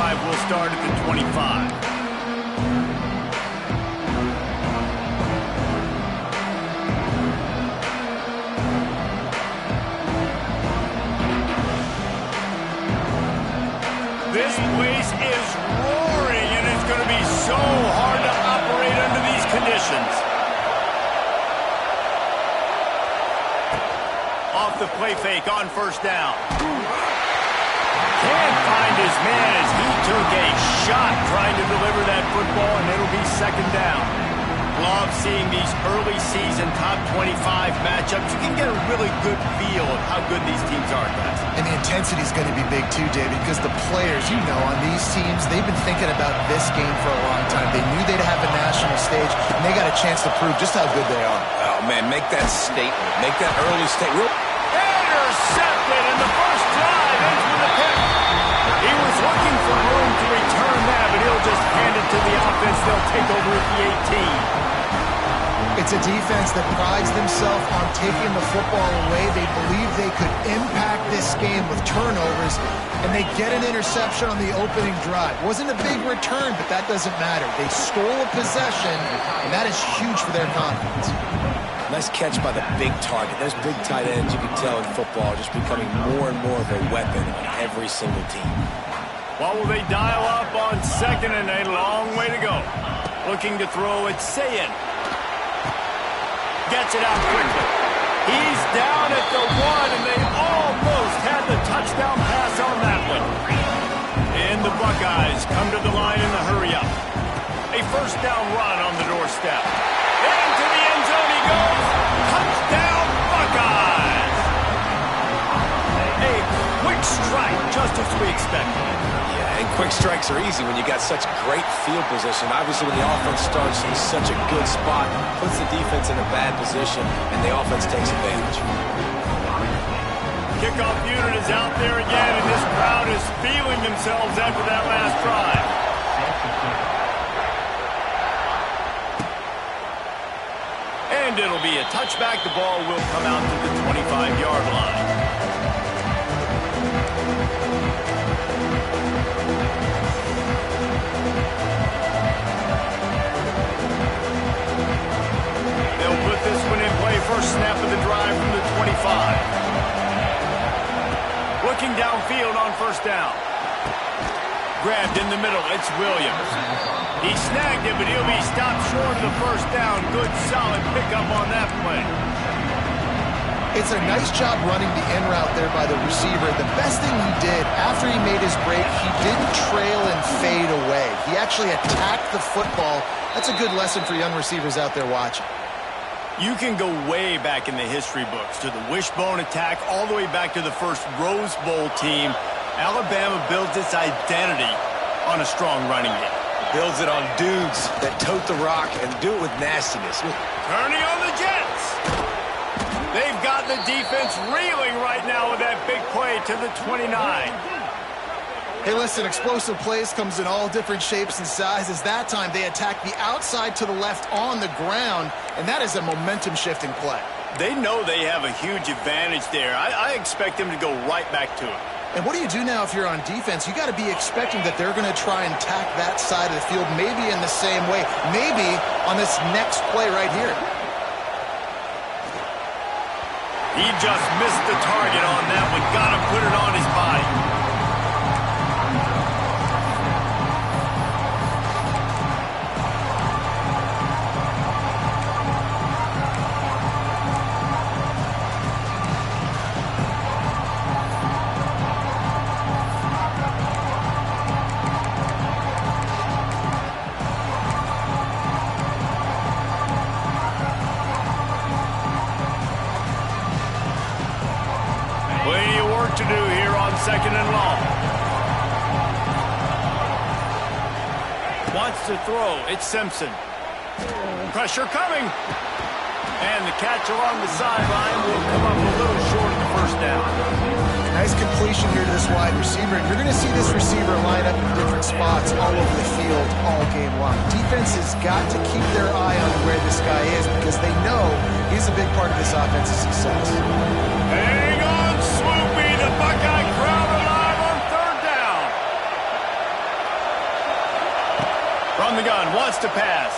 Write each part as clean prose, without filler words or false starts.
drive will start at the 25. This place is roaring, and it's going to be so hard to operate under these conditions. Off the play fake on first down. Can't find his man as he took a shot trying to deliver that football, and it'll be second down. Love seeing these early season top 25 matchups. You can get a really good feel of how good these teams are, guys. And the intensity is going to be big too, David, because the players, you know, on these teams, they've been thinking about this game for a long time. They knew they'd have a national stage, and they got a chance to prove just how good they are. Oh, man, make that statement. Make that early statement. Intercepted, and the first drive ends with a pick. He was looking for room to return that, but he'll just hand it to the offense. They'll take over at the 18. It's a defense that prides themselves on taking the football away. They believe they could impact this game with turnovers, and they get an interception on the opening drive. Wasn't a big return, but that doesn't matter. They stole a possession, and that is huge for their confidence. Nice catch by the big target. Those big tight ends, you can tell in football, are just becoming more and more of a weapon on every single team. What will they dial up on second and a long way to go? Looking to throw it, Ncaa. Gets it out quickly. He's down at the 1, and they almost had the touchdown pass on that one. And the Buckeyes come to the line in the hurry-up. A first down run on the doorstep. Into the end zone he goes. Touchdown, Buckeyes! A quick strike, just as we expected. Yeah, and quick strikes are easy when you got such great field position. Obviously, when the offense starts in such a good spot, puts the defense in a bad position, and the offense takes advantage. Kickoff unit is out there again, and this crowd is feeling themselves after that last drive. And it'll be a touchback. The ball will come out to the 25-yard line. They'll put this one in play. First snap of the drive from the 25. Looking downfield on first down. Grabbed in the middle. It's Williams. He snagged it, but he'll be stopped short of the first down. Good, solid pickup on that play. It's a nice job running the in route there by the receiver. The best thing he did after he made his break, he didn't trail and fade away. He actually attacked the football. That's a good lesson for young receivers out there watching. You can go way back in the history books to the wishbone attack, all the way back to the first Rose Bowl team. Alabama builds its identity on a strong running game. Builds it on dudes that tote the rock and do it with nastiness. Turning on the Jets. They've got the defense reeling right now with that big play to the 29. Hey, listen, explosive plays comes in all different shapes and sizes. That time, they attack the outside to the left on the ground, and that is a momentum-shifting play. They know they have a huge advantage there. I expect them to go right back to it. And what do you do now if you're on defense? You got to be expecting that they're going to try and attack that side of the field, maybe in the same way, maybe on this next play right here. He just missed the target on that one. Got to put it on his body. To do here on second and long. Wants to throw. It's Simpson. Pressure coming. And the catch along the sideline will come up a little short of the first down. Nice completion here to this wide receiver. You're going to see this receiver line up in different spots all over the field all game long. Defense has got to keep their eye on where this guy is because they know he's a big part of this offense's success. Hang on, Swoopy. The Buckeye crowd alive on third down. From the gun, wants to pass.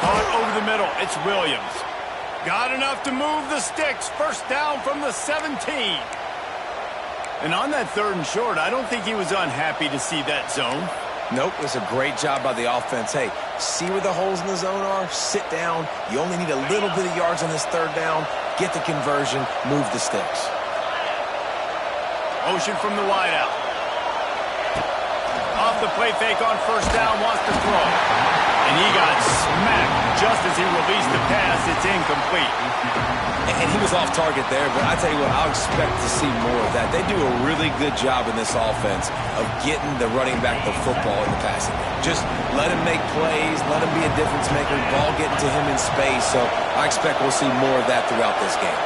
Caught over the middle. It's Williams. Got enough to move the sticks. First down from the 17. And on that 3rd and short, I don't think he was unhappy to see that zone. Nope, it was a great job by the offense. Hey, see where the holes in the zone are? Sit down. You only need a little bit of yards on this 3rd down. Get the conversion. Move the sticks. Motion from the wideout. Off the play fake on first down, wants to throw. And he got smacked just as he released the pass. It's incomplete. And he was off target there, but I tell you what, I'll expect to see more of that. They do a really good job in this offense of getting the running back the football in the passing game. Just let him make plays, let him be a difference maker, ball getting to him in space. So I expect we'll see more of that throughout this game.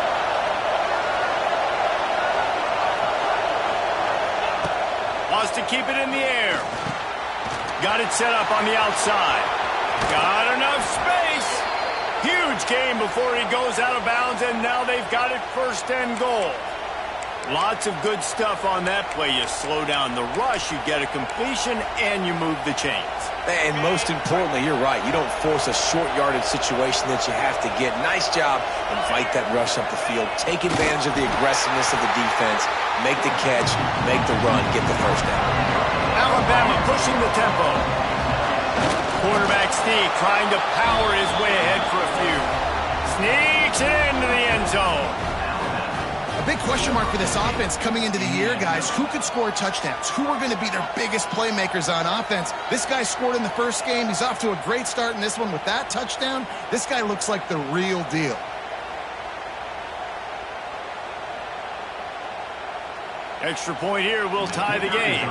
Wants to keep it in the air. Got it set up on the outside. Got enough space. Huge gain before he goes out of bounds, and now they've got it 1st and goal. Lots of good stuff on that play. You slow down the rush, you get a completion, and you move the chains. And most importantly, you're right. You don't force a short yardage situation that you have to get. Nice job. Invite that rush up the field. Take advantage of the aggressiveness of the defense. Make the catch, make the run, get the first down. Alabama pushing the tempo. Quarterback sneak trying to power his way ahead for a few. Sneaks it into the end zone. A big question mark for this offense coming into the year, guys. Who could score touchdowns? Who are going to be their biggest playmakers on offense? This guy scored in the first game. He's off to a great start in this one with that touchdown. This guy looks like the real deal. Extra point here will tie the game.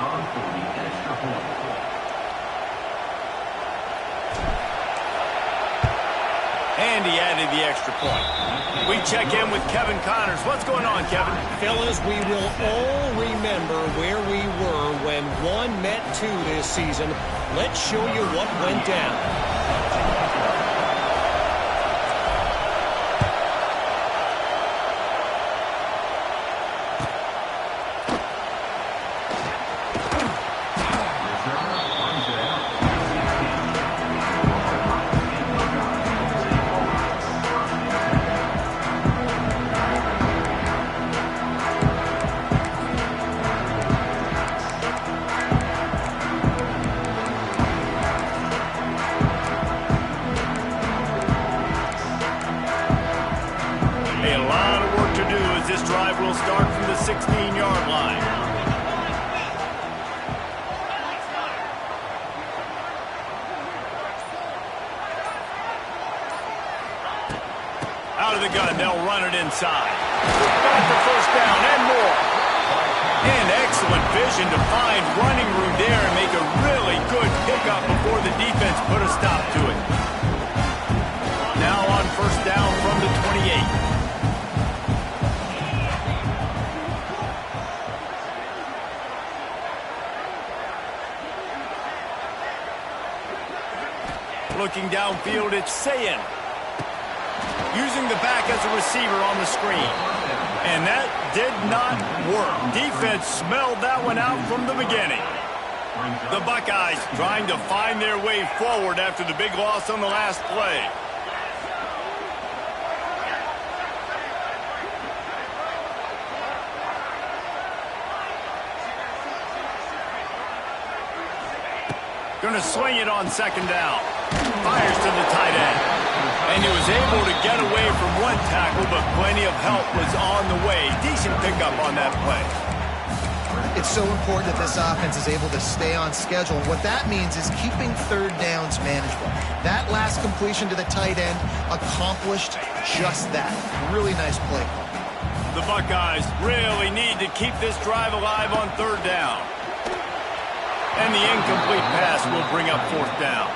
And he added the extra point. We check in with Kevin Connors. What's going on, Kevin? Fellas, we will all remember where we were when 1 met 2 this season. Let's show you what went down. Start from the 16-yard line. Out of the gun, they'll run it inside. Back for first down and more. And excellent vision to find running room there and make a really good pickup before the defense put a stop to it. Now on first down from the 28. Looking downfield, it's Ncaa. Using the back as a receiver on the screen. And that did not work. Defense smelled that one out from the beginning. The Buckeyes trying to find their way forward after the big loss on the last play. Going to swing it on second down. Fires to the tight end. And he was able to get away from one tackle, but plenty of help was on the way. Decent pickup on that play. It's so important that this offense is able to stay on schedule. What that means is keeping 3rd downs manageable. That last completion to the tight end accomplished just that. Really nice play. The Buckeyes really need to keep this drive alive on 3rd down. And the incomplete pass will bring up 4th down.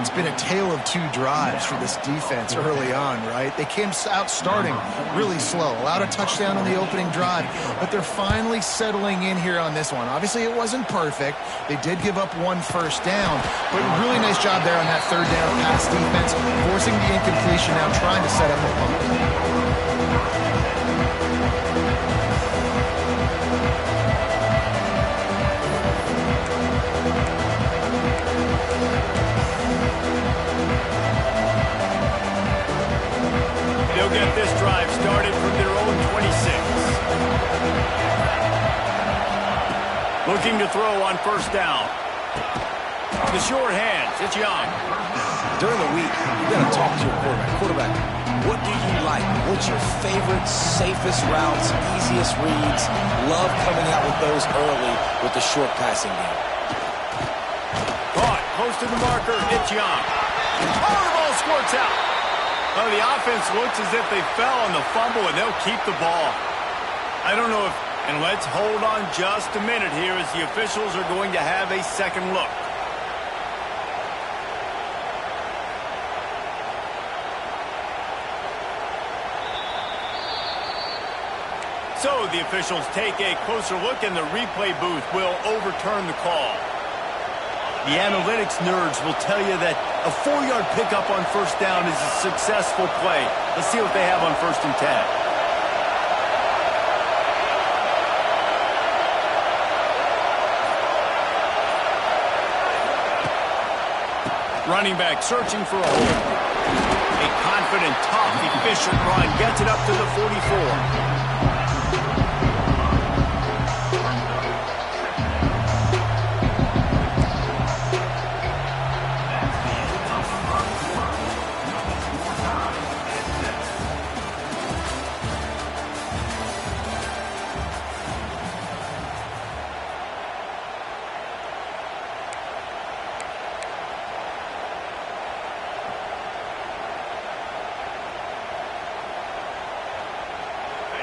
It's been a tale of 2 drives for this defense early on, right? They came out starting really slow, allowed a touchdown on the opening drive, but they're finally settling in here on this one. Obviously, it wasn't perfect. They did give up 1 first down, but really nice job there on that 3rd down pass defense, forcing the incompletion, now trying to set up a punt. Looking to throw on first down. The short hands. It's Young. During the week, you got to talk to your quarterback. What do you like? What's your favorite, safest routes, easiest reads? Love coming out with those early with the short passing game. Caught. Close to the marker. It's Young. Oh, the ball squirts out. Oh, the offense looks as if they fell on the fumble, and they'll keep the ball. I don't know if... And let's hold on just a minute here as the officials are going to have a second look. So the officials take a closer look, and the replay booth will overturn the call. The analytics nerds will tell you that a 4-yard pickup on first down is a successful play. Let's see what they have on 1st and 10. Running back searching for a hole. A confident, tough, efficient run gets it up to the 44.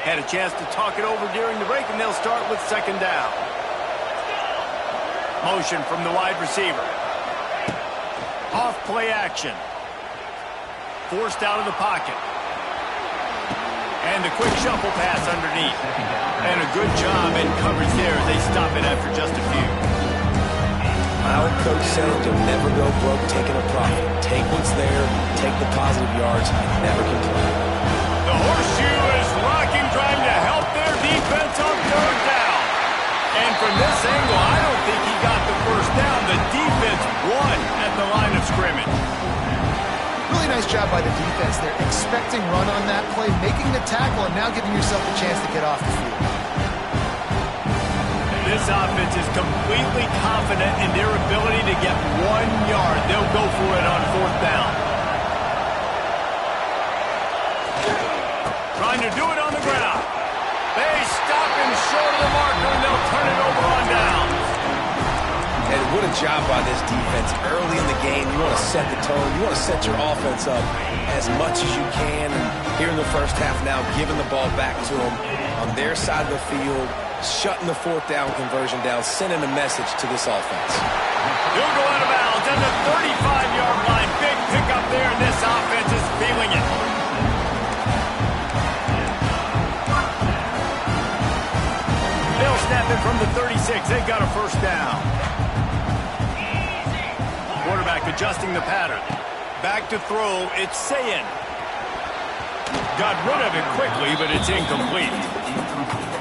Had a chance to talk it over during the break, and they'll start with 2nd down. Motion from the wide receiver. Off play action. Forced out of the pocket. And the quick shuffle pass underneath. And a good job in coverage there as they stop it after just a few. Our coach said to never go broke taking a profit. Take what's there, take the positive yards, and never complain. The horseshoe is rocking, trying to help their defense on 3rd down. And from this angle, I don't think he got the first down. The defense won at the line of scrimmage. Really nice job by the defense there. Expecting run on that play, making the tackle, and now giving yourself a chance to get off the field. This offense is completely confident in their ability to get 1 yard. They'll go for it on 4th down. Trying to do it on the ground. They stop him short of the marker, and they'll turn it over on down. And what a job by this defense. Early in the game, you want to set the tone. You want to set your offense up as much as you can. And here in the first half now, giving the ball back to them on their side of the field, shutting the 4th down conversion down, sending a message to this offense. He'll go out of bounds at the 35-yard line. Big pickup there, and this offense is feeling it. They'll snap it from the 36. They've got a first down. Quarterback adjusting the pattern. Back to throw. It's Ncaa. Got rid of it quickly, but it's incomplete.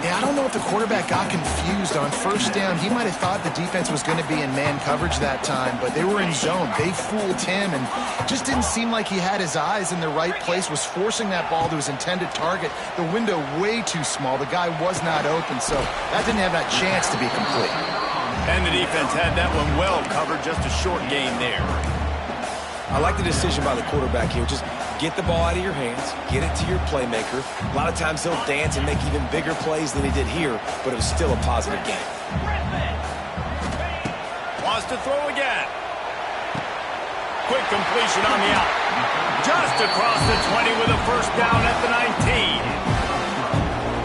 Yeah, I don't know if the quarterback got confused on first down. He might have thought the defense was going to be in man coverage that time, but they were in zone. They fooled him and just didn't seem like he had his eyes in the right place, was forcing that ball to his intended target. The window way too small. The guy was not open, so that didn't have that chance to be complete. And the defense had that one well covered, just a short gain there. I like the decision by the quarterback here. Just get the ball out of your hands, get it to your playmaker. A lot of times he'll dance and make even bigger plays than he did here, but it was still a positive game. Wants to throw again. Quick completion on the out. Just across the 20 with a first down at the 19.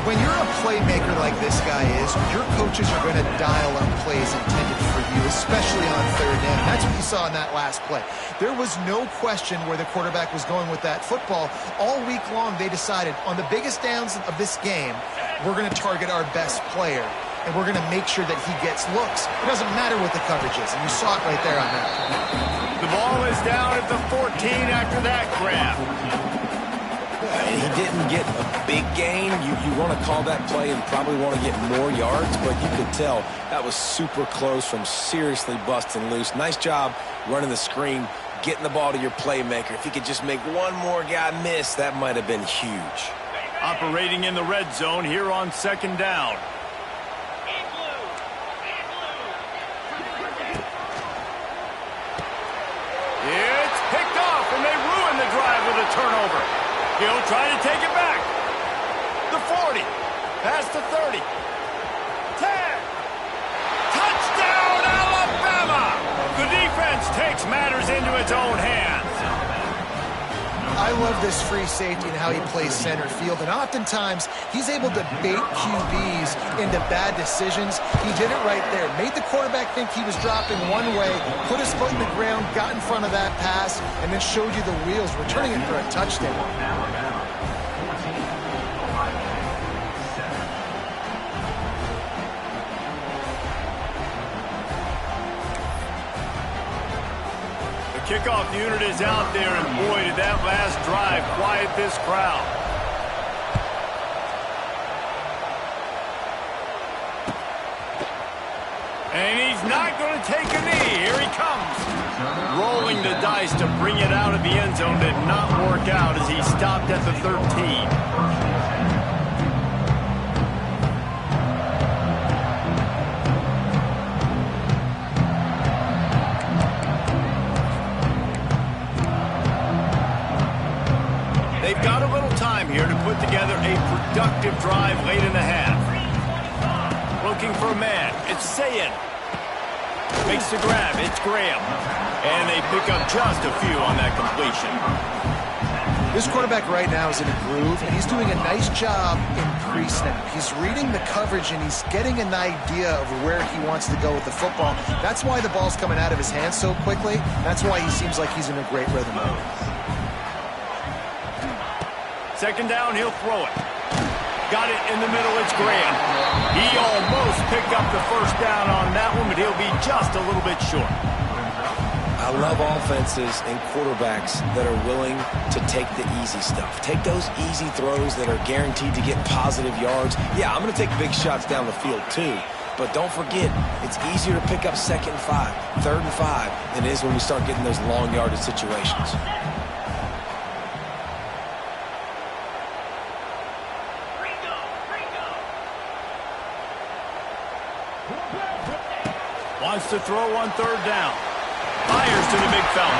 When you're a playmaker like this guy is, your coaches are going to dial up plays intended for you, especially on 3rd down. That's what you saw in that last play. There was no question where the quarterback was going with that football. All week long, they decided on the biggest downs of this game, we're going to target our best player, and we're going to make sure that he gets looks. It doesn't matter what the coverage is, and you saw it right there on that play. The ball is down at the 14 after that grab. He didn't get a big gain. You want to call that play and probably want to get more yards, but you could tell that was super close from seriously busting loose. Nice job running the screen, getting the ball to your playmaker. If he could just make one more guy miss, that might have been huge. Operating in the red zone here on 2nd down. turnover. He'll try to take it back. The 40. Past the 30. 10. Touchdown, Alabama! The defense takes matters into its own hands. I love this free safety and how he plays center field, and oftentimes he's able to bait QBs into bad decisions. He did it right there. Made the quarterback think he was dropping one way, put his foot in the ground, got in front of that pass, and then showed you the wheels, returning it for a touchdown. Kickoff unit is out there, and boy, did that last drive quiet this crowd. And he's not going to take a knee. Here he comes. Rolling the dice to bring it out of the end zone did not work out as he stopped at the 13. They've got a little time here to put together a productive drive late in the half. Looking for a man. It's Ncaa. Makes the grab. It's Graham. And they pick up just a few on that completion. This quarterback right now is in a groove, and he's doing a nice job in pre-snap. He's reading the coverage, and he's getting an idea of where he wants to go with the football. That's why the ball's coming out of his hands so quickly. That's why he seems like he's in a great rhythm. Second down, he'll throw it. Got it in the middle, it's Graham. He almost picked up the first down on that one, but he'll be just a little bit short. I love offenses and quarterbacks that are willing to take the easy stuff. Take those easy throws that are guaranteed to get positive yards. Yeah, I'm going to take big shots down the field too. But don't forget, it's easier to pick up 2nd and 5, 3rd and 5 than it is when we start getting those long yardage situations. Wants to throw on 3rd down. Fires to the big fella.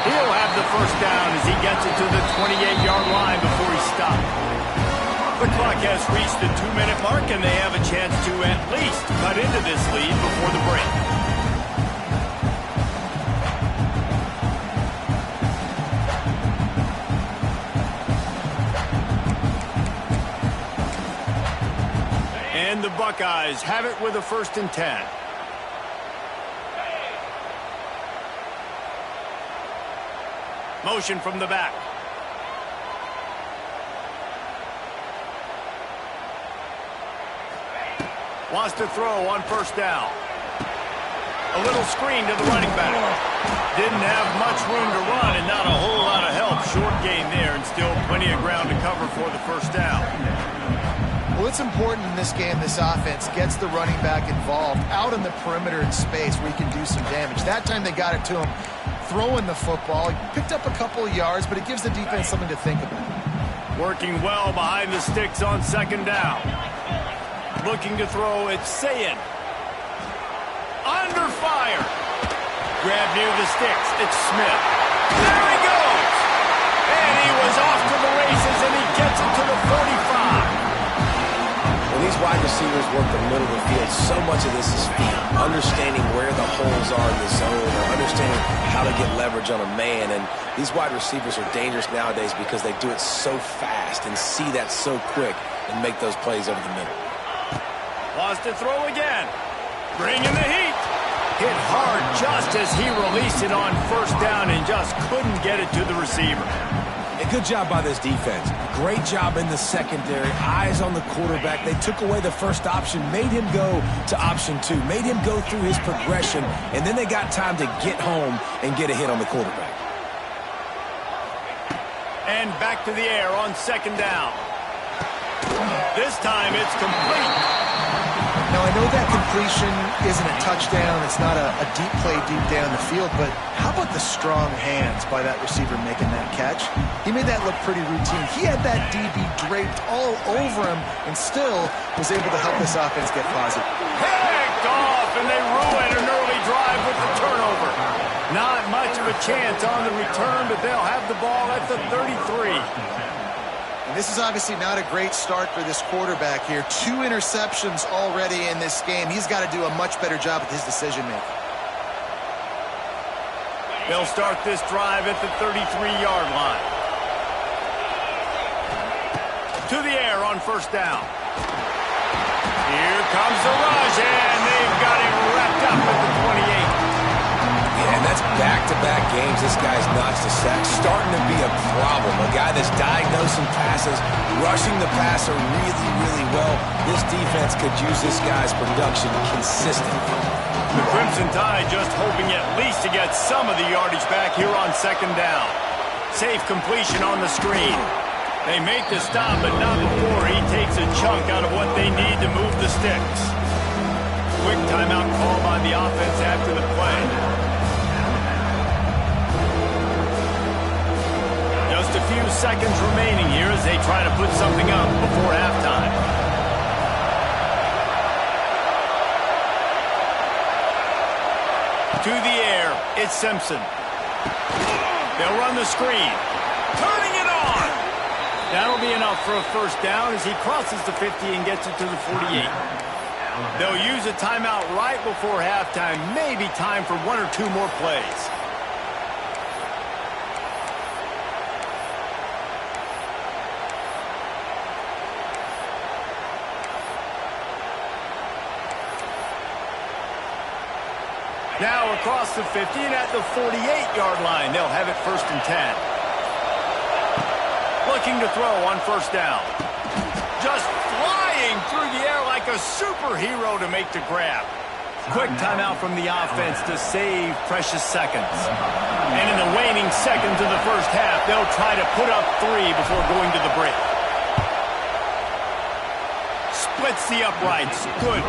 He'll have the first down as he gets it to the 28-yard line before he stopped. The clock has reached the 2-minute mark, and they have a chance to at least cut into this lead before the break. And the Buckeyes have it with a 1st and 10. Motion from the back. Wants to throw on 1st down. A little screen to the running back. Didn't have much room to run and not a whole lot of help. Short gain there and still plenty of ground to cover for the 1st down. Well, it's important in this game this offense gets the running back involved out in the perimeter in space where he can do some damage. That time they got it to him throwing the football. He picked up a couple of yards, but it gives the defense something to think about. Working well behind the sticks on 2nd down. Looking to throw, it's Ncaa. Under fire. Grab near the sticks, it's Smith. There he goes! And he was off to the races, and he gets it to the 45. When these wide receivers work the middle of the field, so much of this is feel. Understanding where the holes are in the zone, or understanding how to get leverage on a man. And these wide receivers are dangerous nowadays because they do it so fast and see that so quick and make those plays over the middle. Wants to throw again. Bringing the heat. Hit hard just as he released it on 1st down and just couldn't get it to the receiver. A good job by this defense. Great job in the secondary. Eyes on the quarterback. They took away the first option, made him go to option 2, made him go through his progression, and then they got time to get home and get a hit on the quarterback. And back to the air on 2nd down. This time it's complete. Now, I know that completion isn't a touchdown. It's not a deep play deep down the field, but how about the strong hands by that receiver making that catch? He made that look pretty routine. He had that DB draped all over him and still was able to help this offense get positive. Picked off, and they ruin an early drive with the turnover. Not much of a a chance on the return, but they'll have the ball at the 33. And this is obviously not a great start for this quarterback here. 2 interceptions already in this game. He's got to do a much better job with his decision-making. They'll start this drive at the 33-yard line. To the air on first down. Here comes the rush, and they've got him wrapped up at the 28. Yeah, and that's back-to-back games. This guy's notched a sack. Starting to be a problem. A guy that's diagnosing passes, rushing the passer really, really well. This defense could use this guy's production consistently. The Crimson Tide just hoping at least to get some of the yardage back here on second down. Safe completion on the screen. They make the stop, but not before he takes a chunk out of what they need to move the sticks. Quick timeout call by the offense after the play. Just a few seconds remaining here as they try to put something up before halftime. To the air, it's Simpson. They'll run the screen. Turning it on! That'll be enough for a first down as he crosses the 50 and gets it to the 48. They'll use a timeout right before halftime. Maybe time for 1 or 2 more plays. Now across the 50 and at the 48-yard line. They'll have it 1st and 10. Looking to throw on first down. Just flying through the air like a superhero to make the grab. Quick timeout from the offense to save precious seconds. And in the waning seconds of the first half, they'll try to put up 3 before going to the break. Splits the uprights. Good.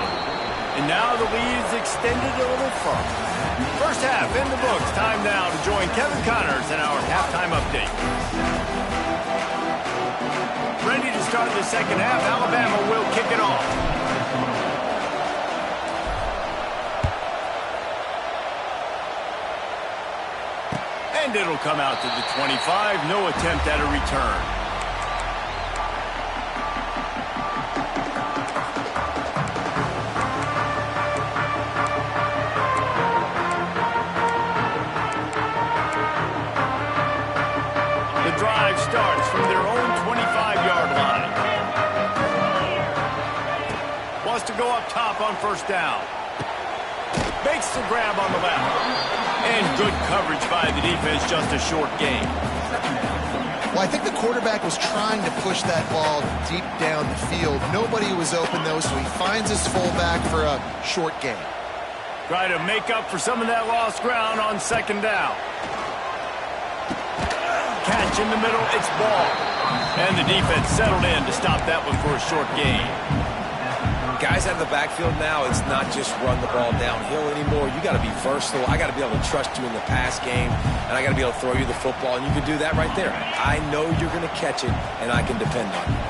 And now the lead is extended a little further. First half in the books. Time now to join Kevin Connors in our halftime update. Ready to start the second half. Alabama will kick it off. And it'll come out to the 25. No attempt at a return. Starts from their own 25-yard line. Wants to go up top on first down. Makes the grab on the left. And good coverage by the defense, just a short gain. Well, I think the quarterback was trying to push that ball deep down the field. Nobody was open, though, so he finds his fullback for a short gain. Try to make up for some of that lost ground on second down. Catch in the middle, it's ball. And the defense settled in to stop that one for a short gain. Guys out of the backfield now, it's not just run the ball downhill anymore. You got to be versatile. I got to be able to trust you in the pass game, and I got to be able to throw you the football, and you can do that right there. I know you're going to catch it, and I can depend on you.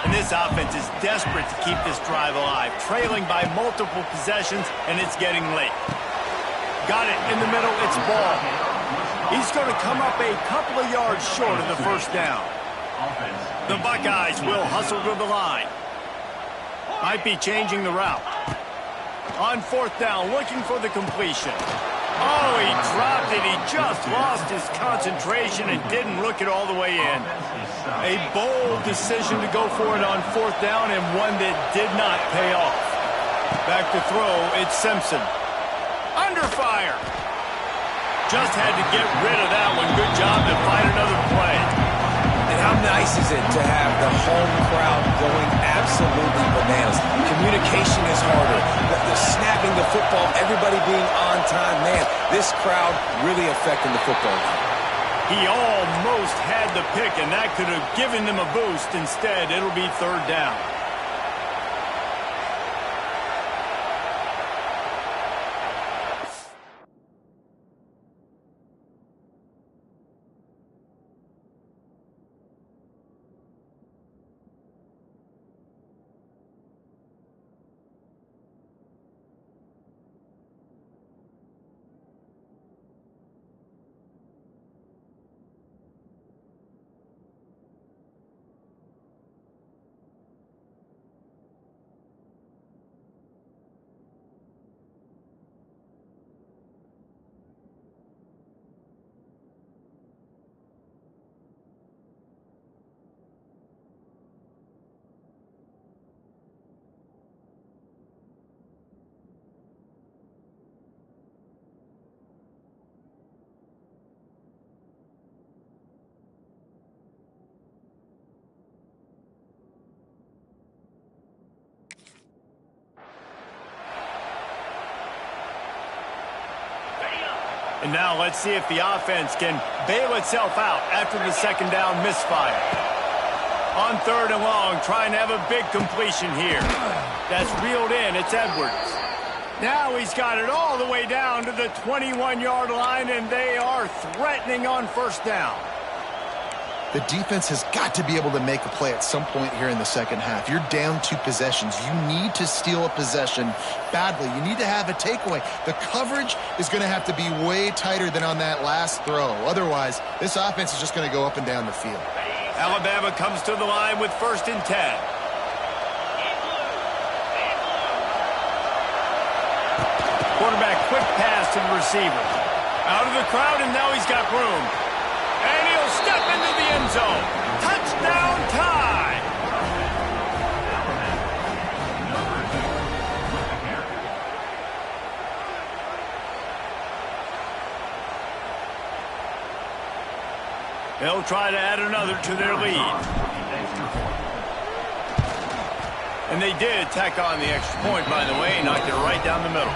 And this offense is desperate to keep this drive alive, trailing by multiple possessions, and it's getting late. Got it in the middle, it's ball. He's going to come up a couple of yards short of the first down. The Buckeyes will hustle to the line. Might be changing the route. On fourth down, looking for the completion. Oh, he dropped it. He just lost his concentration and didn't look it all the way in. A bold decision to go for it on fourth down and one that did not pay off. Back to throw, it's Simpson. Under fire. Just had to get rid of that one. Good job to find another play. And how nice is it to have the home crowd going absolutely bananas? Communication is harder. The snapping the football, everybody being on time. Man, this crowd really affecting the football game. He almost had the pick, and that could have given them a boost. Instead, it'll be third down. And now let's see if the offense can bail itself out after the second down misfire. On 3rd and long, trying to have a big completion here. That's reeled in. It's Edwards. Now he's got it all the way down to the 21-yard line, and they are threatening on 1st down. The defense has got to be able to make a play at some point here in the second half. You're down 2 possessions. You need to steal a possession badly. You need to have a takeaway. The coverage is going to have to be way tighter than on that last throw. Otherwise, this offense is just going to go up and down the field. Alabama comes to the line with 1st and 10. Quarterback quick pass to the receiver. Out of the crowd, and now he's got room. And he'll step into the end zone. Touchdown tie. They'll try to add another to their lead. And they did tack on the extra point, by the way, knocked it right down the middle.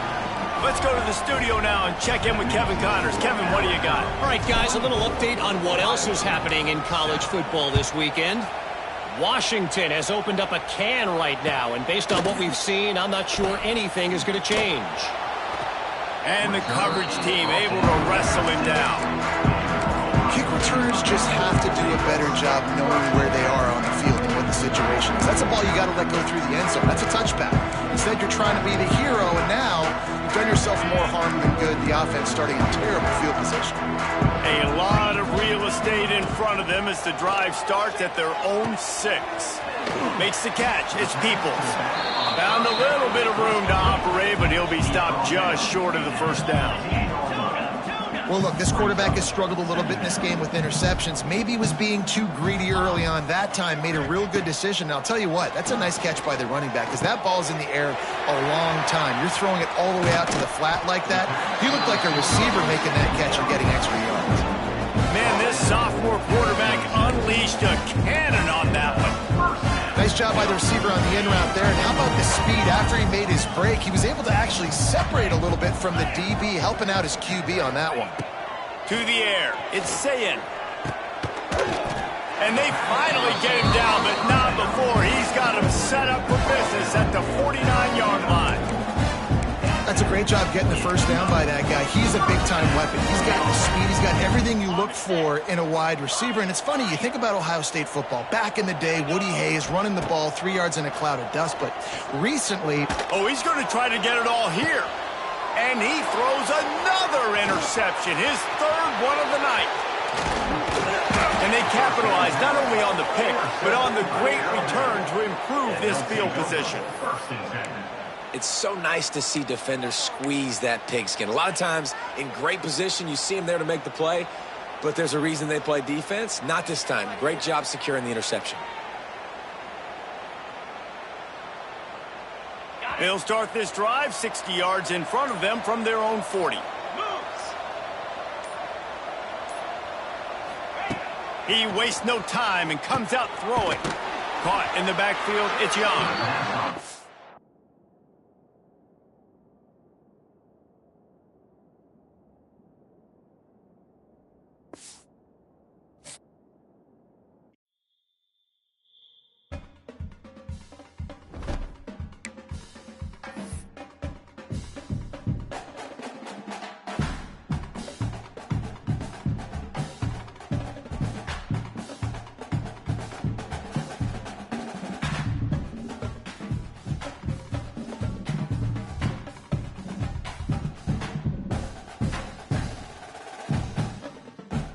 Let's go to the studio now and check in with Kevin Connors. Kevin, what do you got? All right, guys, a little update on what else is happening in college football this weekend. Washington has opened up a can right now, and based on what we've seen, I'm not sure anything is going to change. And the coverage team able to wrestle him down. Kick returners just have to do a better job knowing where they are on the field and what the situation is. That's a ball you got to let go through the end zone. That's a touchback. Instead, you're trying to be the hero, and now you've done yourself more harm than good. The offense starting in terrible field position. A lot of real estate in front of them as the drive starts at their own 6. Makes the catch. It's Peoples. Found a little bit of room to operate, but he'll be stopped just short of the 1st down. Well, look, this quarterback has struggled a little bit in this game with interceptions. Maybe he was being too greedy early on. That time made a real good decision. And I'll tell you what, that's a nice catch by the running back because that ball's in the air a long time. You're throwing it all the way out to the flat like that. He looked like a receiver making that catch and getting extra yards. Man, this sophomore quarterback unleashed a cannon on that one. Nice job by the receiver on the in route there. And how about the speed? After he made his break, he was able to actually separate a little bit from the DB, helping out his QB on that one. To the air. It's Ncaa. And they finally get him down, but not before. He's got him set up for business at the 49-yard line. That's a great job getting the 1st down by that guy. He's a big-time weapon. He's got the speed. He's got everything you look for in a wide receiver. And it's funny, you think about Ohio State football. Back in the day, Woody Hayes running the ball 3 yards in a cloud of dust. But recently... Oh, he's going to try to get it all here. And he throws another interception, his 3rd one of the night. And they capitalize not only on the pick, but on the great return to improve this field position. It's so nice to see defenders squeeze that pigskin. A lot of times in great position, you see them there to make the play, but there's a reason they play defense. Not this time. Great job securing the interception. They'll start this drive 60 yards in front of them from their own 40. He wastes no time and comes out throwing. Caught in the backfield, it's Young.